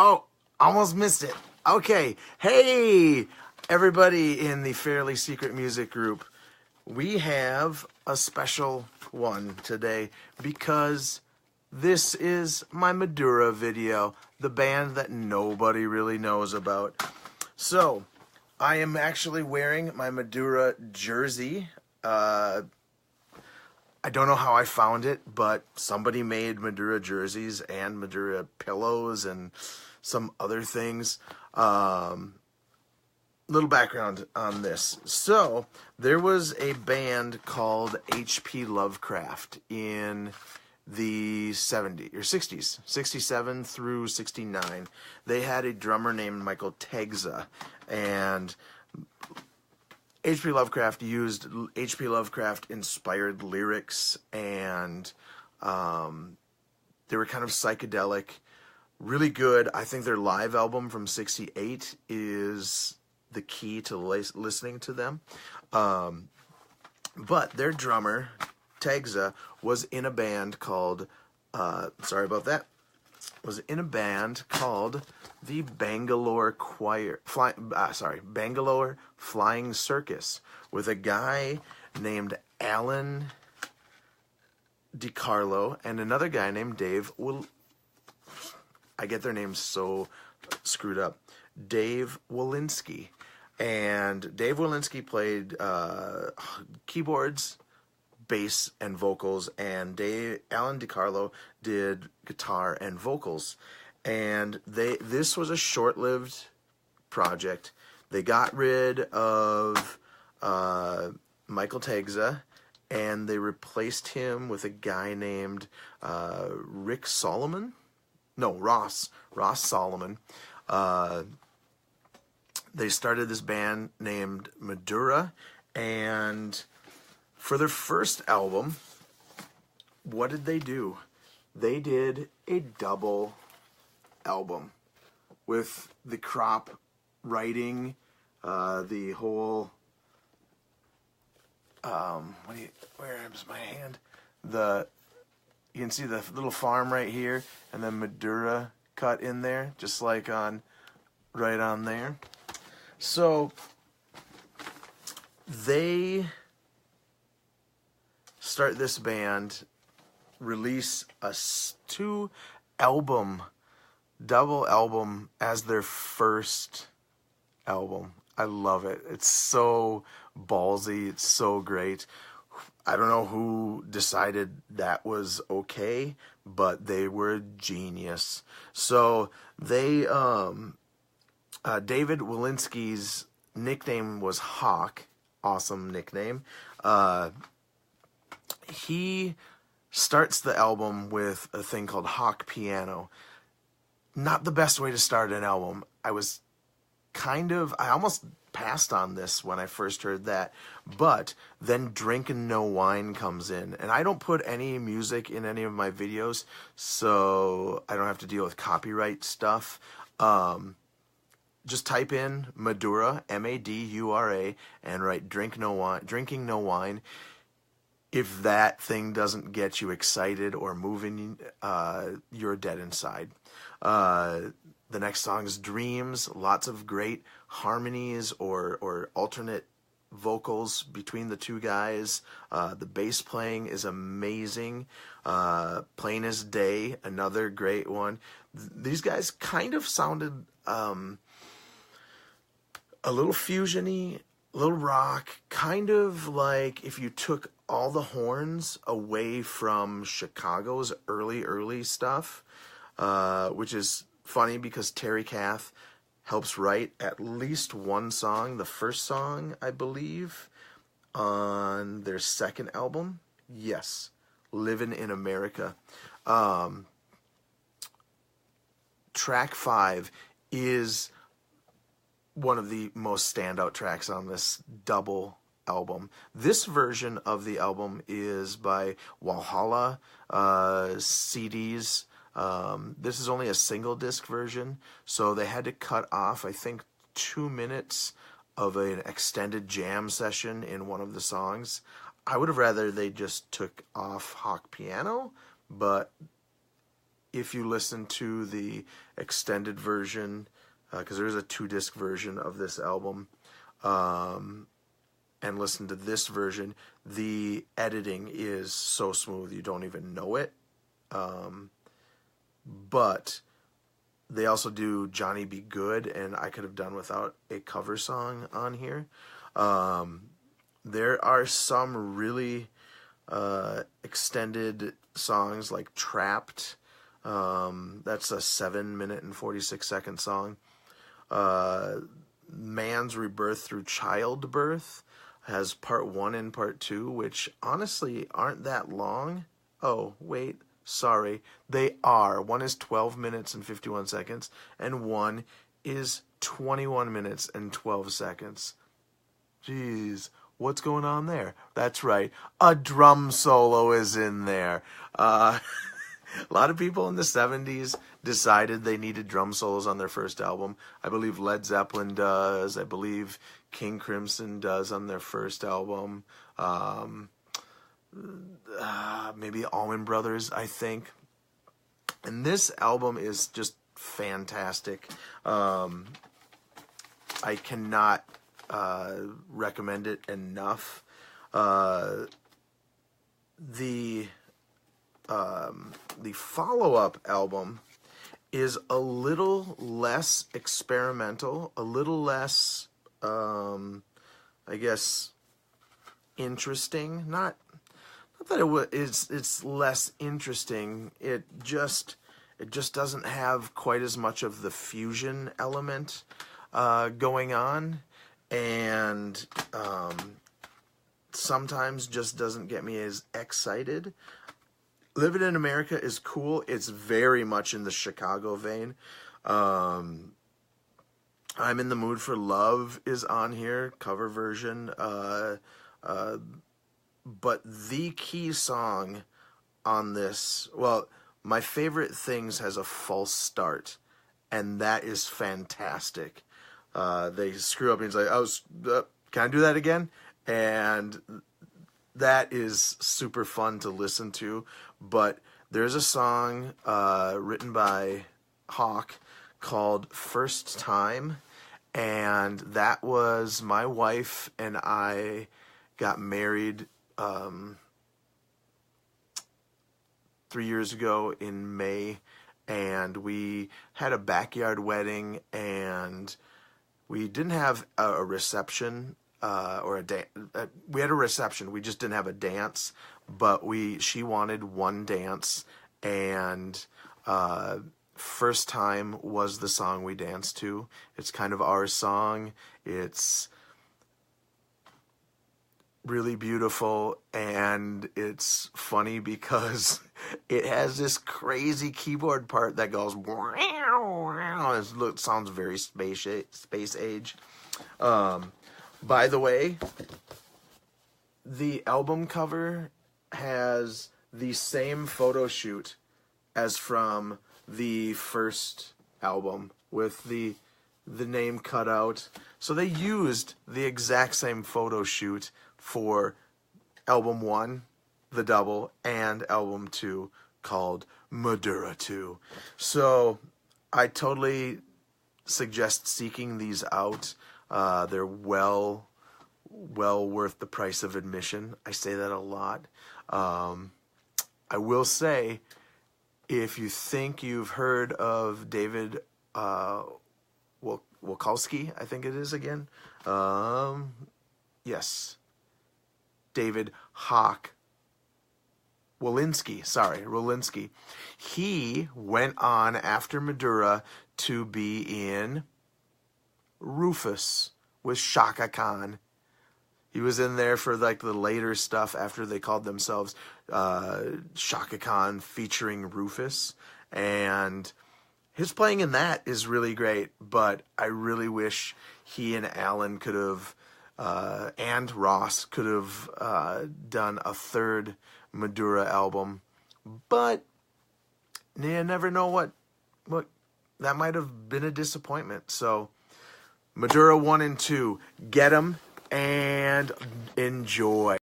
Oh, almost missed it. Okay. Hey, everybody in the Fairly Secret Music Group. We have a special one today because this is my Madura video, the band that nobody really knows about. So, I am actually wearing my Madura jersey. I don't know how I found it, but somebody made Madura jerseys and Madura pillows and some other things. Little background on this. So, there was a band called H.P. Lovecraft in the 70s or 60s, 67 through 69. They had a drummer named Michael Tegza, and H.P. Lovecraft used H.P. Lovecraft-inspired lyrics, and they were kind of psychedelic, really good. I think their live album from 68 is the key to listening to them. But their drummer, Tegza, was in a band called, was in a band called the Bangor Bangor Flying Circus with a guy named Alan DiCarlo and another guy named Dave I get their names so screwed up. Dave Walensky. And Dave Walensky played keyboards, bass, and vocals, and Alan DiCarlo did guitar and vocals. And this was a short-lived project. They got rid of Michael Tegza, and they replaced him with a guy named Ross Solomon. They started this band named Madura, and for their first album, what did they do? They did a double album with the crop writing, the whole, where's my hand? You can see the little farm right here, and then Madura cut in there, just like right on there. So, they start this band, release a double album as their first album. I love it. It's so ballsy. It's so great. I don't know who decided that was okay, but they were genius. So they, David Walensky's nickname was Hawk. Awesome nickname. He starts the album with a thing called Hawk Piano. Not the best way to start an album. I almost passed on this when I first heard that, but then Drinkin' No Wine comes in, and I don't put any music in any of my videos, so I don't have to deal with copyright stuff. Just type in Madura, Madura, and write Drinking No Wine. If that thing doesn't get you excited or moving, you're dead inside. The next song is Dreams. Lots of great harmonies or alternate vocals between the two guys. The bass playing is amazing. Plain as Day, another great one. These guys kind of sounded a little fusion-y, a little rock, kind of like if you took all the horns away from Chicago's early stuff, which is funny because Terry Kath helps write at least one song, the first song, I believe, on their second album. Yes, Livin' in America. Track 5 is one of the most standout tracks on this double album. This version of the album is by Walhalla CDs. This is only a single disc version, so they had to cut off, I think, 2 minutes of an extended jam session in one of the songs. I would have rather they just took off Hawk Piano, but if you listen to the extended version, because there is a 2-disc version of this album, and listen to this version, the editing is so smooth you don't even know it. But they also do Johnny Be Good, and I could have done without a cover song on here. There are some really extended songs like Trapped. That's a 7-minute and 46-second song. Man's Rebirth Through Childbirth has part 1 and part 2, which honestly aren't that long. Oh, wait, sorry. They are. One is 12 minutes and 51 seconds, and one is 21 minutes and 12 seconds. Jeez, what's going on there? That's right. A drum solo is in there. A lot of people in the 70s decided they needed drum solos on their first album. I believe Led Zeppelin does. I believe King Crimson does on their first album. Maybe Allman Brothers, I think. And this album is just fantastic. I cannot recommend it enough. The follow-up album is a little less experimental, a little less, I guess, interesting. Not that it's less interesting. It just doesn't have quite as much of the fusion element going on, and sometimes just doesn't get me as excited. Living in America is cool. It's very much in the Chicago vein. I'm in the Mood for Love is on here, cover version. But the key song on this, well, My Favorite Things has a false start, and that is fantastic. They screw up and he's like, can I do that again? And that is super fun to listen to. But there's a song written by Hawk called First Time, and that was my wife and I got married 3 years ago in May, and we had a backyard wedding, and we didn't have a reception or a dance. We had a reception. We just didn't have a dance, but she wanted one dance, and First Time was the song we danced to. It's kind of our song. It's really beautiful, and it's funny because it has this crazy keyboard part that goes wow. It sounds very space age. By the way, the album cover has the same photo shoot as from the first album with the name cut out. So they used the exact same photo shoot for album 1, the double, and album 2 called Madura 2. So I totally suggest seeking these out. They're well worth the price of admission. I say that a lot. I will say, if you think you've heard of David Wolkowski, I think it is again. Yes. David Wolinski. He went on after Madura to be in Rufus with Shaka Khan. He was in there for like the later stuff after they called themselves Shaka Khan featuring Rufus, and his playing in that is really great. But I really wish he and Alan could have, and Ross could have done a third Madura album. But you never know what that might have been a disappointment. So Madura 1 and 2, get them and enjoy.